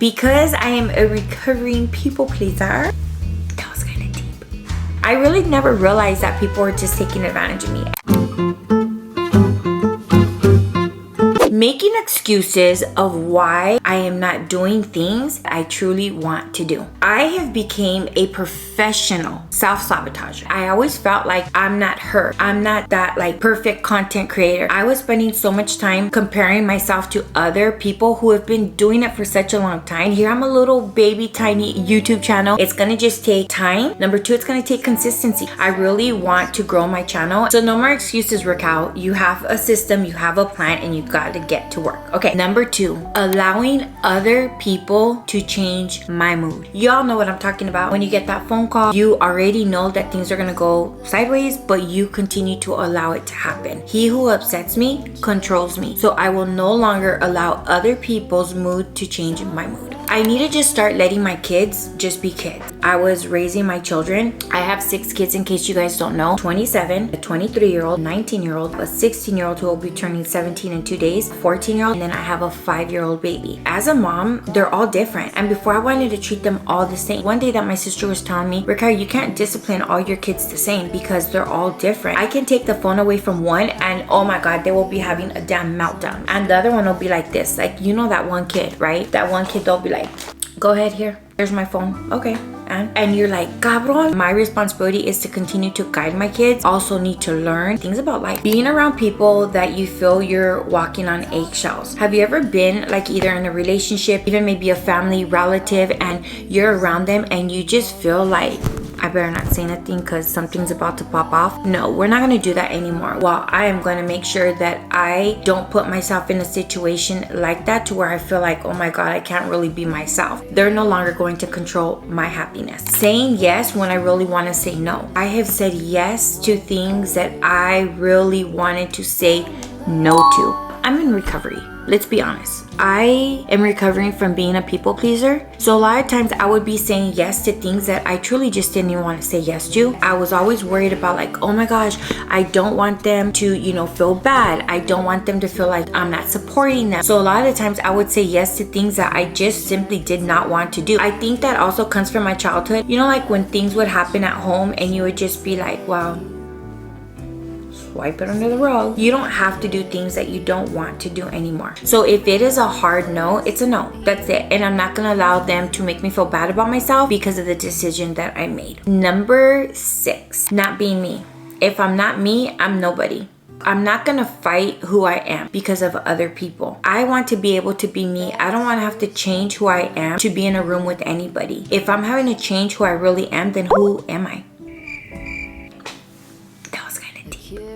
because I am a recovering people pleaser, that was kind of deep. I really never realized that people were just taking advantage of me. Making excuses of why I am not doing things I truly want to do. I have become a professional self-sabotager. I always felt like I'm not her. I'm not that like perfect content creator. I was spending so much time comparing myself to other people who have been doing it for such a long time. Here I'm a little baby tiny YouTube channel. It's gonna just take time. Number two, it's gonna take consistency. I really want to grow my channel. So no more excuses, Raquel. You have a system, you have a plan, and you got to get to work. Okay, number two, allowing other people to change my mood. Y'all know what I'm talking about. When you get that phone call, you already know that things are gonna go sideways, but you continue to allow it to happen. He who upsets me controls me. So I will no longer allow other people's mood to change my mood. I need to just start letting my kids just be kids. I was raising my children. I have 6 kids in case you guys don't know. 27, a 23-year-old, 19-year-old, a 16-year-old who will be turning 17 in 2 days, 14-year-old, and then I have a 5-year-old baby. As a mom, they're all different. And before I wanted to treat them all the same. One day that my sister was telling me, Ricardo, you can't discipline all your kids the same because they're all different. I can take the phone away from one and oh my God, they will be having a damn meltdown. And the other one will be like this. Like, you know that one kid, right? That one kid, they'll be like, go ahead, here's my phone. Okay. And you're like, cabron. My responsibility is to continue to guide my kids. Also need to learn things about life. Being around people that you feel you're walking on eggshells. Have you ever been like either in a relationship, even maybe a family relative, and you're around them and you just feel like, I better not say anything because something's about to pop off? No, we're not going to do that anymore. Well, I am going to make sure that I don't put myself in a situation like that to where I feel like, oh my God, I can't really be myself. They're no longer going to control my happiness. Saying yes when I really want to say no. I have said yes to things that I really wanted to say no to. I'm in recovery. Let's be honest. I am recovering from being a people pleaser. So a lot of times I would be saying yes to things that I truly just didn't even want to say yes to. I was always worried about like, oh my gosh, I don't want them to, feel bad. I don't want them to feel like I'm not supporting them. So a lot of the times I would say yes to things that I just simply did not want to do. I think that also comes from my childhood. Like when things would happen at home and you would just be like, well, wipe it under the rug. You don't have to do things that you don't want to do anymore. So if it is a hard no, it's a no. That's it. And I'm not gonna allow them to make me feel bad about myself because of the decision that I made. Number 6, not being me. If I'm not me, I'm nobody. I'm not gonna fight who I am because of other people. I want to be able to be me. I don't want to have to change who I am to be in a room with anybody. If I'm having to change who I really am, then who am I?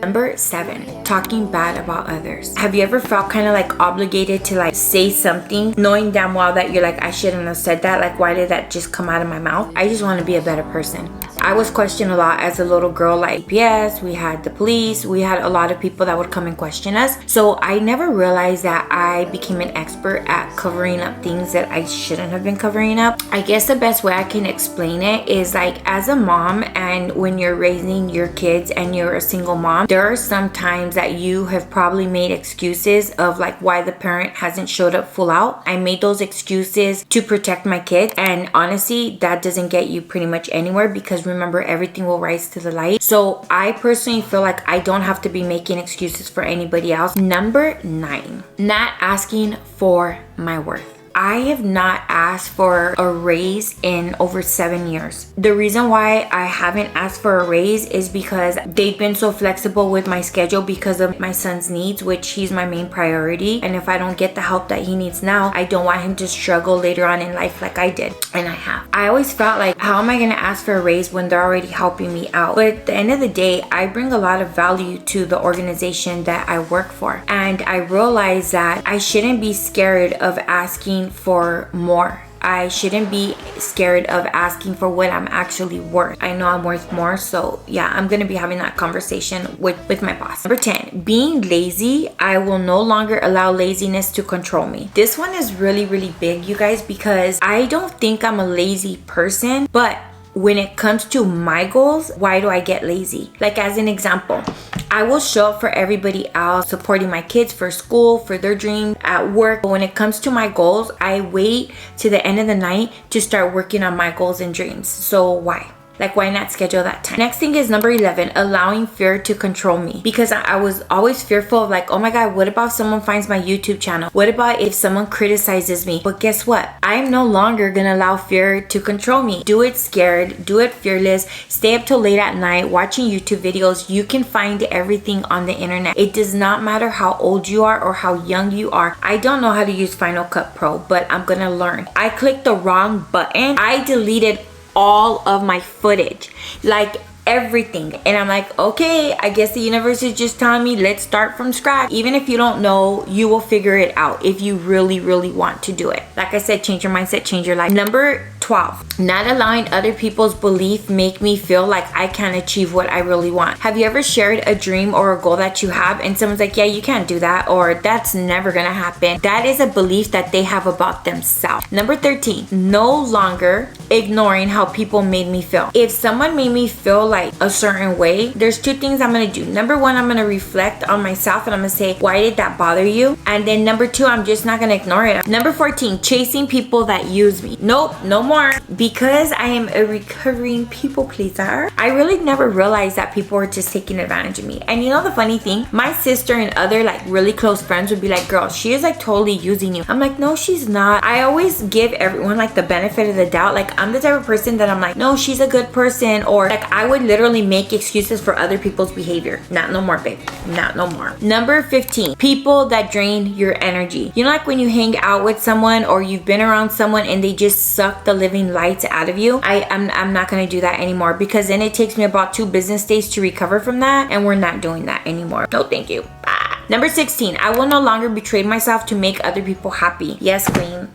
Number 7, talking bad about others. Have you ever felt kind of like obligated to like say something knowing damn well that you're like, I shouldn't have said that. Like, why did that just come out of my mouth? I just want to be a better person. I was questioned a lot as a little girl, like yes, we had the police, we had a lot of people that would come and question us. So I never realized that I became an expert at covering up things that I shouldn't have been covering up. I guess the best way I can explain it is like as a mom, and when you're raising your kids and you're a single mom, there are some times that you have probably made excuses of like why the parent hasn't showed up full out. I made those excuses to protect my kids, and honestly that doesn't get you pretty much anywhere because remember, everything will rise to the light. So I personally feel like I don't have to be making excuses for anybody else. Number 9, not asking for my worth. I have not asked for a raise in over 7 years. The reason why I haven't asked for a raise is because they've been so flexible with my schedule because of my son's needs, which he's my main priority. And if I don't get the help that he needs now, I don't want him to struggle later on in life like I did. And I have. I always felt like, how am I going to ask for a raise when they're already helping me out? But at the end of the day, I bring a lot of value to the organization that I work for. And I realize that I shouldn't be scared of asking for more. I shouldn't be scared of asking for what I'm actually worth. I know I'm worth more, so yeah, I'm gonna be having that conversation with my boss. Number 10, being lazy. I will no longer allow laziness to control me. This one is really, really big, you guys, because I don't think I'm a lazy person, but when it comes to my goals, why do I get lazy? Like as an example, I will show up for everybody else, supporting my kids for school, for their dreams, at work. But when it comes to my goals, I wait to the end of the night to start working on my goals and dreams. So why? Like, why not schedule that time? Next thing is number 11, allowing fear to control me. Because I was always fearful of like, oh my God, what about if someone finds my YouTube channel? What about if someone criticizes me? But guess what? I'm no longer gonna allow fear to control me. Do it scared, do it fearless, stay up till late at night watching YouTube videos. You can find everything on the internet. It does not matter how old you are or how young you are. I don't know how to use Final Cut Pro, but I'm gonna learn. I clicked the wrong button. I deleted all of my footage, like everything, and I'm like, okay, I guess the universe is just telling me let's start from scratch. Even if you don't know, you will figure it out if you really want to do it. Like I said, change your mindset, change your life. Number 12, not allowing other people's belief make me feel like I can't achieve what I really want. Have you ever shared a dream or a goal that you have and someone's like, yeah, you can't do that, or that's never gonna happen? That is a belief that they have about themselves. Number 13, no longer ignoring how people made me feel. If someone made me feel like a certain way, there's two things I'm gonna do. Number one, I'm gonna reflect on myself and I'm gonna say, why did that bother you? And then number two, I'm just not gonna ignore it. Number 14, chasing people that use me. Nope, no more. Because I am a recovering people pleaser, I really never realized that people were just taking advantage of me. And you know the funny thing, my sister and other like really close friends would be like, girl, she is like totally using you. I'm like, no, she's not. I always give everyone like the benefit of the doubt. Like, I'm the type of person that I'm like, no, she's a good person. Or like, I would literally make excuses for other people's behavior. Not no more, babe. Not no more. Number 15, people that drain your energy. You know, like when you hang out with someone or you've been around someone and they just suck the living lights out of you. I'm not gonna do that anymore, because then it takes me about 2 business days to recover from that, and we're not doing that anymore. No, thank you. Bye. Number 16, I will no longer betray myself to make other people happy. Yes, queen.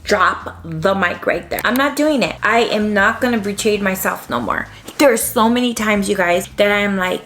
Drop the mic right there. I'm not doing it. I am not gonna betray myself no more. There are so many times, you guys, that I'm like,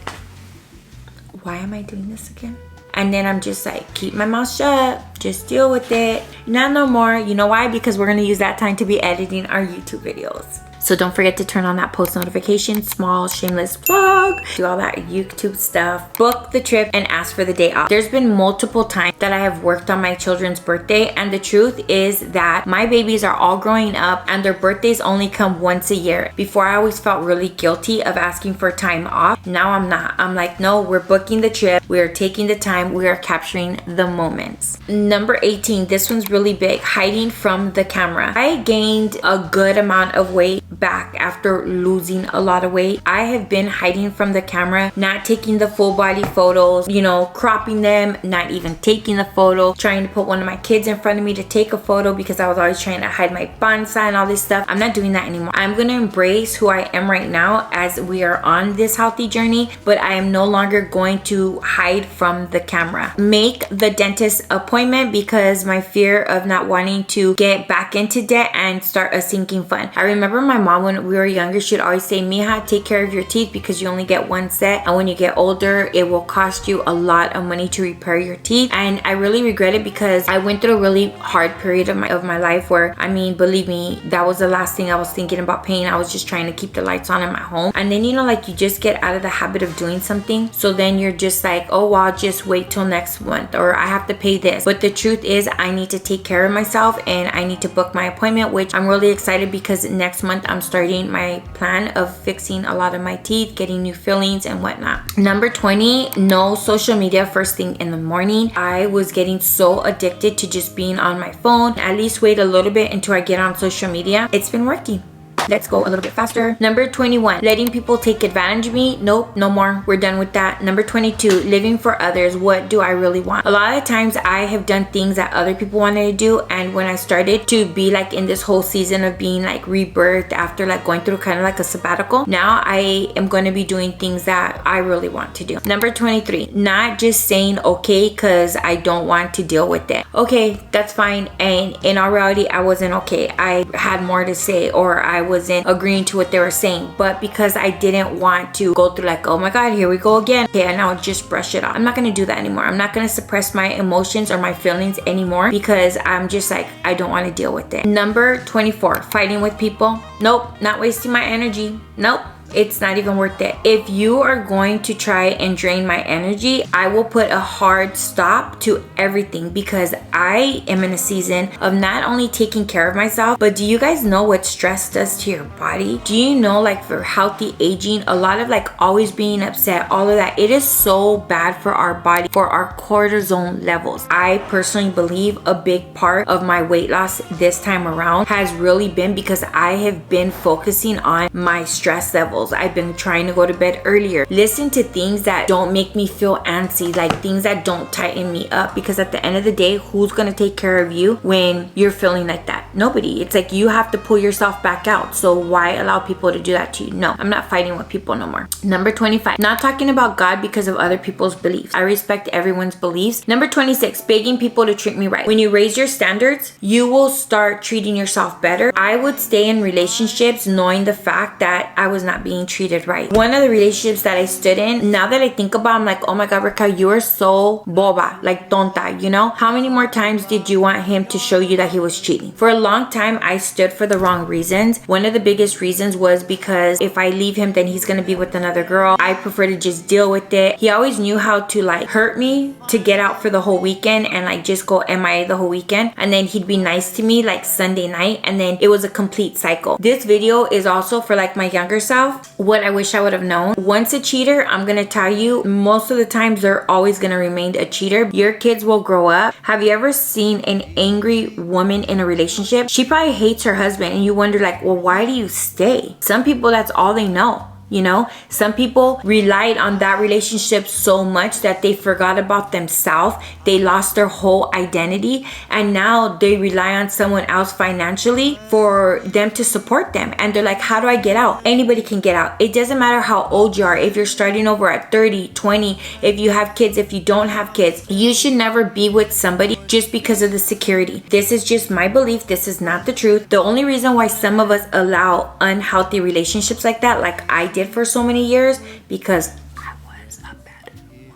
why am I doing this again? And then I'm just like, keep my mouth shut, just deal with it. Not no more. You know why? Because we're gonna use that time to be editing our YouTube videos. So don't forget to turn on that post notification, small shameless plug, do all that YouTube stuff, book the trip and ask for the day off. There's been multiple times that I have worked on my children's birthday, and the truth is that my babies are all growing up and their birthdays only come once a year. Before, I always felt really guilty of asking for time off. Now I'm not. I'm like, no, we're booking the trip, we're taking the time, we are capturing the moments. Number 18, this one's really big, hiding from the camera. I gained a good amount of weight back after losing a lot of weight. I have been hiding from the camera, not taking the full body photos, you know, cropping them, not even taking the photo, trying to put one of my kids in front of me to take a photo because I was always trying to hide my bonsai and all this stuff. I'm not doing that anymore. I'm gonna embrace who I am right now as we are on this healthy journey, but I am no longer going to hide from the camera. Make the dentist appointment because my fear of not wanting to get back into debt and start a sinking fund. I remember my mom, when we were younger, she'd always say, Mija, take care of your teeth because you only get one set, and when you get older it will cost you a lot of money to repair your teeth. And I really regret it because I went through a really hard period of my life where, I mean, believe me, that was the last thing I was thinking about paying. I was just trying to keep the lights on in my home. And then, you know, like you just get out of the habit of doing something, so then you're just like, oh well, I'll just wait till next month, or I have to pay this. But the truth is, I need to take care of myself and I need to book my appointment, which I'm really excited because next month I'm starting my plan of fixing a lot of my teeth, getting new fillings and whatnot. Number 20, no social media first thing in the morning. I was getting so addicted to just being on my phone. At least wait a little bit until I get on social media. It's been working. Let's go a little bit faster. Number 21, letting people take advantage of me. Nope, no more. We're done with that. Number 22, living for others. What do I really want? A lot of times I have done things that other people wanted to do, and when I started to be like in this whole season of being like rebirthed after like going through kind of like a sabbatical, now I am going to be doing things that I really want to do. Number 23, not just saying okay because I don't want to deal with it. Okay, that's fine. And in all reality, I wasn't okay. I had more to say, or I wasn't agreeing to what they were saying, but because I didn't want to go through like, oh my god, here we go again, okay, and I'll just brush it off. I'm not going to do that anymore. I'm not going to suppress my emotions or my feelings anymore because I'm just like, I don't want to deal with it. Number 24, fighting with people. Nope, not wasting my energy. Nope. It's not even worth it. If you are going to try and drain my energy, I will put a hard stop to everything, because I am in a season of not only taking care of myself, but do you guys know what stress does to your body? Do you know, like, for healthy aging, a lot of like always being upset, all of that, it is so bad for our body, for our cortisone levels. I personally believe a big part of my weight loss this time around has really been because I have been focusing on my stress levels. I've been trying to go to bed earlier, listen to things that don't make me feel antsy, like things that don't tighten me up, because at the end of the day, who's gonna take care of you when you're feeling like that? Nobody. It's like you have to pull yourself back out. So why allow people to do that to you? No, I'm not fighting with people no more. Number 25, not talking about God because of other people's beliefs. I respect everyone's beliefs. Number 26, begging people to treat me right. When you raise your standards, you will start treating yourself better. I would stay in relationships knowing the fact that I was not being treated right. One of the relationships that I stood in, now that I think about it, I'm like, oh my God, Rika, you are so boba, like tonta, you know? How many more times did you want him to show you that he was cheating? For a long time, I stood for the wrong reasons. One of the biggest reasons was because if I leave him, then he's gonna be with another girl. I prefer to just deal with it. He always knew how to like hurt me to get out for the whole weekend and like just go MIA the whole weekend. And then he'd be nice to me like Sunday night, and then it was a complete cycle. This video is also for like my younger self, what I wish I would have known. Once a cheater, I'm gonna tell you, most of the times they're always gonna remain a cheater. Your kids will grow up. Have you ever seen an angry woman in a relationship? She probably hates her husband, and you wonder like, well, why do you stay? Some people, that's all they know. You know, some people relied on that relationship so much that they forgot about themselves. They lost their whole identity, and now they rely on someone else financially for them to support them. And they're like, how do I get out? Anybody can get out. It doesn't matter how old you are. If you're starting over at 30, 20, if you have kids, if you don't have kids, you should never be with somebody just because of the security. This is just my belief. This is not the truth. The only reason why some of us allow unhealthy relationships like that, like I did for so many years, because I was a bad woman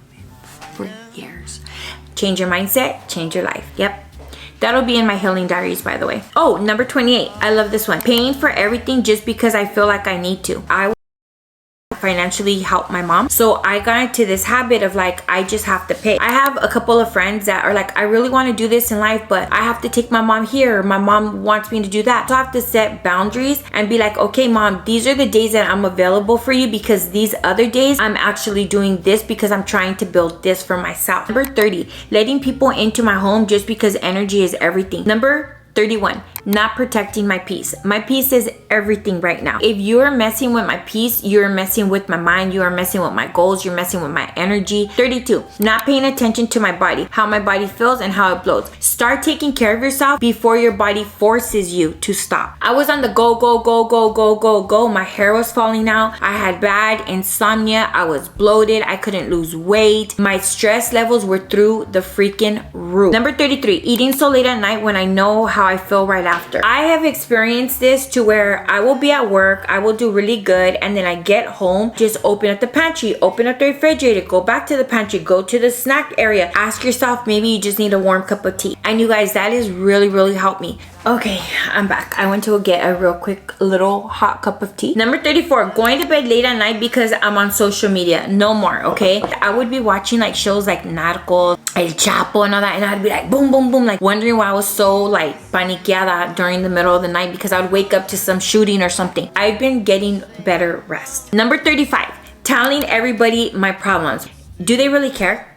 for years. Change your mindset, change your life. Yep. That'll be in my healing diaries, by the way. Oh, number 28. I love this one. Paying for everything just because I feel like I need to. I financially help my mom, so I got into this habit of like, I just have to pay. I have a couple of friends that are like, I really want to do this in life, but I have to take my mom here, my mom wants me to do that. So I have to set boundaries and be like, okay mom, these are the days that I'm available for you, because these other days I'm actually doing this because I'm trying to build this for myself. Number 30, letting people into my home just because energy is everything. Number 31, not protecting my peace. My peace is everything right now. If you're messing with my peace, you're messing with my mind, you are messing with my goals, you're messing with my energy. 32, not paying attention to my body, how my body feels and how it blows. Start taking care of yourself before your body forces you to stop. I was on the go, go, go, go, go, go, go. My hair was falling out. I had bad insomnia. I was bloated. I couldn't lose weight. My stress levels were through the freaking roof. Number 33, eating so late at night when I know how I feel right after. I have experienced this to where I will be at work, I will do really good, and then I get home, just open up the pantry, open up the refrigerator, go back to the pantry, go to the snack area. Ask yourself, maybe you just need a warm cup of tea. And you guys, that has really helped me. Okay, I'm back. I went to get a real quick little hot cup of tea. Number 34, going to bed late at night because I'm on social media. No more, okay? I would be watching like shows like Narcos, El Chapo and all that, and I'd be like boom, boom, boom, like wondering why I was so like paniqueada during the middle of the night, because I would wake up to some shooting or something. I've been getting better rest. Number 35, telling everybody my problems. Do they really care?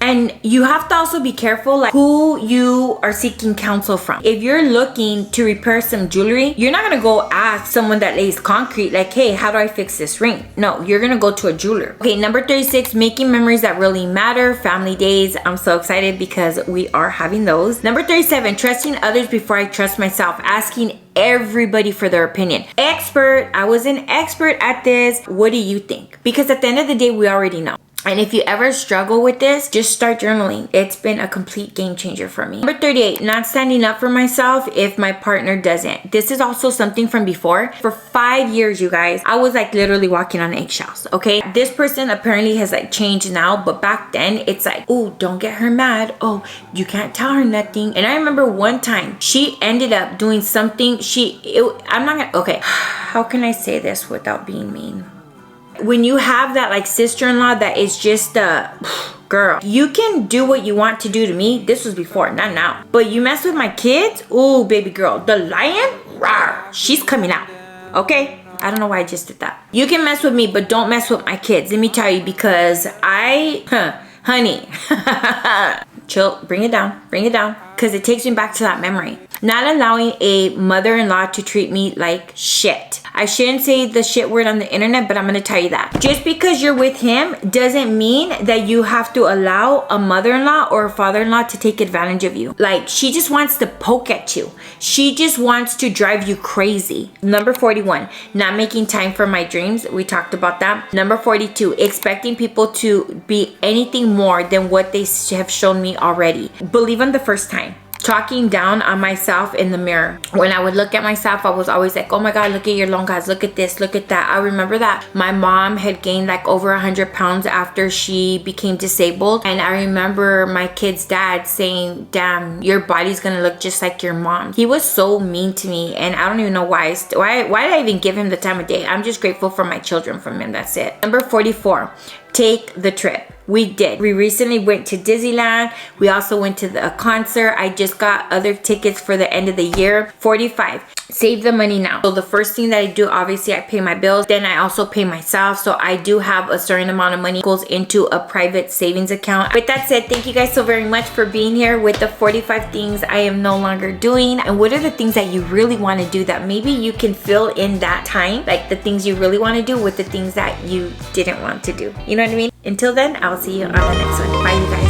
And you have to also be careful like who you are seeking counsel from. If you're looking to repair some jewelry, you're not gonna go ask someone that lays concrete like, hey, how do I fix this ring? No, you're gonna go to a jeweler. Okay, number 36, making memories that really matter. Family days. I'm so excited because we are having those. Number 37, trusting others before I trust myself. Asking everybody for their opinion. Expert, I was an expert at this. What do you think? Because at the end of the day, we already know. And if you ever struggle with this, just start journaling. It's been a complete game changer for me. Number 38, not standing up for myself if my partner doesn't. This is also something from before. For 5 years, you guys, I was like literally walking on eggshells, okay? This person apparently has like changed now, but back then it's like, oh, don't get her mad. Oh, you can't tell her nothing. And I remember one time she ended up doing something. I'm not gonna, okay. how can I say this without being mean? When you have that like sister-in-law that is just a girl, you can do what you want to do to me. This was before, not now. But you mess with my kids, ooh, baby girl, the lion, rawr, she's coming out. Okay? I don't know why I just did that. You can mess with me, but don't mess with my kids. Let me tell you, because honey, chill, bring it down, because it takes me back to that memory. Not allowing a mother-in-law to treat me like shit. I shouldn't say the shit word on the internet, but I'm gonna tell you that. Just because you're with him doesn't mean that you have to allow a mother-in-law or a father-in-law to take advantage of you. Like, she just wants to poke at you. She just wants to drive you crazy. Number 41, not making time for my dreams. We talked about that. Number 42, expecting people to be anything more than what they have shown me already. Believe on the first time. Talking down on myself in the mirror. When I would look at myself, I was always like, oh my God, look at your longas, look at this, look at that. I remember that my mom had gained like over 100 pounds after she became disabled. And I remember my kid's dad saying, damn, your body's gonna look just like your mom. He was so mean to me, and I don't even know why. Why did I even give him the time of day? I'm just grateful for my children from him, that's it. Number 44, take the trip. We did. We recently went to Disneyland. We also went to a concert. I just got other tickets for the end of the year. 45. Save the money now. So the first thing that I do, obviously I pay my bills. Then I also pay myself. So I do have a certain amount of money goes into a private savings account. With that said, thank you guys so very much for being here with the 45 things I am no longer doing. And what are the things that you really want to do that maybe you can fill in that time? Like the things you really want to do with the things that you didn't want to do. You know what I mean? Until then, I'll see you on the next one. Bye, you guys.